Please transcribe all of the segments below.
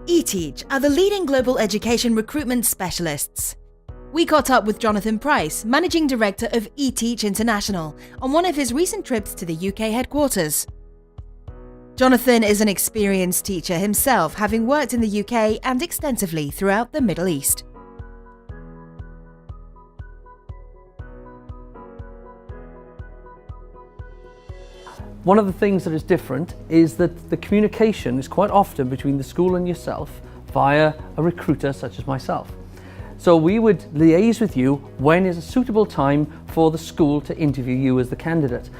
eTeach are the leading global education recruitment specialists. We caught up with Jonathan Price, Managing Director of eTeach International, on one of his recent trips to the UK headquarters. Jonathan is an experienced teacher himself, having worked in the UK and extensively throughout the Middle East. One of the things that is different is that the communication is quite often between the school and yourself via a recruiter such as myself. So we would liaise with you when is a suitable time for the school to interview you as the candidate.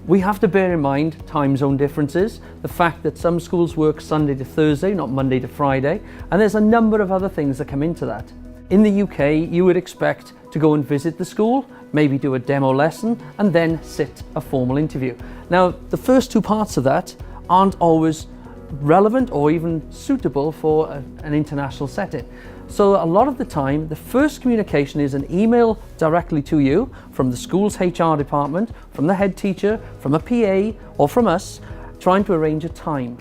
We have to bear in mind time zone differences, the fact that some schools work Sunday to Thursday, not Monday to Friday, and there's a number of other things that come into that. In the UK, you would expect to go and visit the school, maybe do a demo lesson, and then sit a formal interview. Now, the first two parts of that aren't always relevant or even suitable for an international setting. So a lot of the time, the first communication is an email directly to you from the school's HR department, from the head teacher, from a PA, or from us, trying to arrange a time.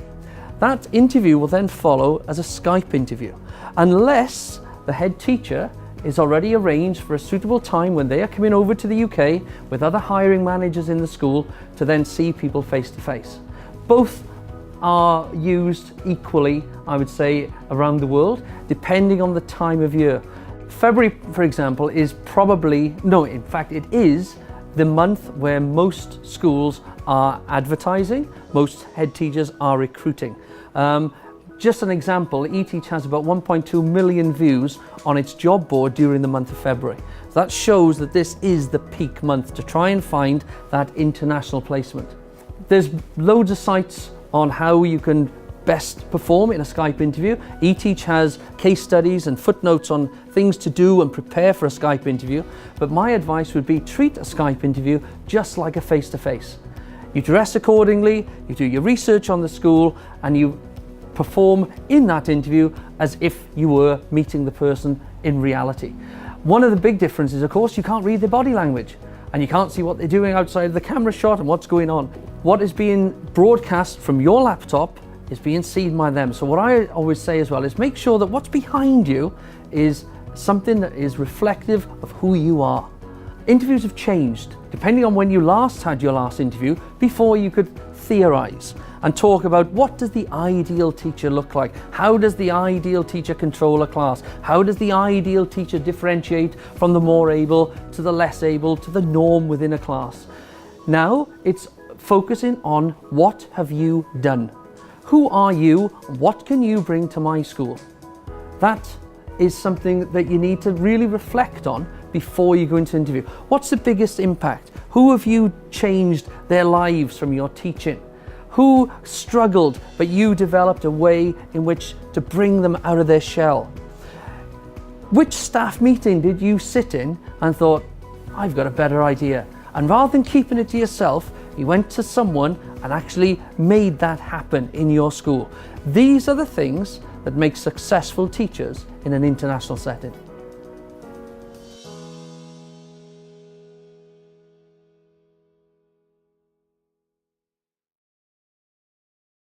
That interview will then follow as a Skype interview, unless the head teacher is already arranged for a suitable time when they are coming over to the UK with other hiring managers in the school to then see people face to face. Both are used equally, I would say, around the world, depending on the time of year. February, for example, is in fact it is the month where most schools are advertising, most head teachers are recruiting. Just an example, eTeach has about 1.2 million views on its job board during the month of February. So that shows that this is the peak month to try and find that international placement. There's loads of sites on how you can best perform in a Skype interview. eTeach has case studies and footnotes on things to do and prepare for a Skype interview, but my advice would be treat a Skype interview just like a face-to-face. You dress accordingly, you do your research on the school, and you perform in that interview as if you were meeting the person in reality. One of the big differences, of course, you can't read their body language and you can't see what they're doing outside of the camera shot and what's going on. What is being broadcast from your laptop is being seen by them. So what I always say as well is make sure that what's behind you is something that is reflective of who you are. Interviews have changed depending on when you last had your last interview. Before, you could theorize and talk about what does the ideal teacher look like? How does the ideal teacher control a class? How does the ideal teacher differentiate from the more able to the less able to the norm within a class? Now it's focusing on what have you done? Who are you? What can you bring to my school? That is something that you need to really reflect on before you go into interview. What's the biggest impact? Who have you changed their lives from your teaching? Who struggled, but you developed a way in which to bring them out of their shell? Which staff meeting did you sit in and thought, I've got a better idea? And rather than keeping it to yourself, you went to someone and actually made that happen in your school. These are the things that make successful teachers in an international setting.